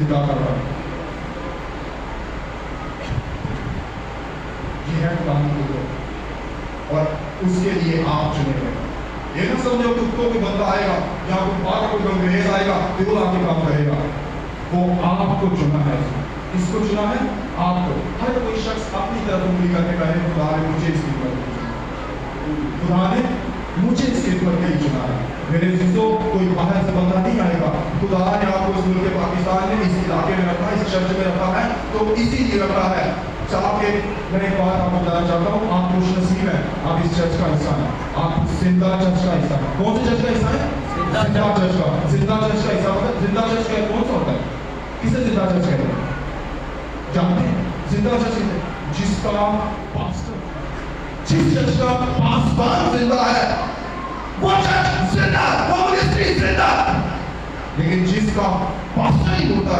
जिंदा करना, ये है खुदा की कुदरत और उसके लिए आप चुने गए। ये ना समझो कि कोई बंदा आएगा या कोई बाहर कोई अंग्रेज आएगा तो वो आपके काम करेगा। वो आपको चुना है। किसको चुना है? आपको। हर कोई शख्स अपनी तरफ उंगली करके कहे खुदा ने मुझे इसकी खिदमत, खुदा ने मुझे इसकी खिदमत के लिए चुना है। मेरे जिसको कोई बाहर से बंदा नहीं आएगा। खुदा ने आपको इस मुल्क पाकिस्तान में इस इलाके में रखा, इस चर्च में रखा है, तो इसीलिए रखा है। चाहे मैं एक बात आपको बताना चाहता हूँ, आप खुशनसीब हैं, आप इस चर्च का हिस्सा हैं, आप जिंदा चर्च का हिस्सा हैं। कौन से चर्च का हिस्सा है? जिंदा चर्च का। जिंदा चर्च का हिस्सा मतलब जिंदा चर्च का कौन सा होता है? किसे जिंदा चर्च कहते हैं? जानते हैं? जिंदा चर्च जिसका पास्टर, जिस चर्च का पासवान जिंदा है वो चर्च जिंदा, वो मिनिस्ट्री जिंदा, लेकिन जिसका पास्टर ही होता है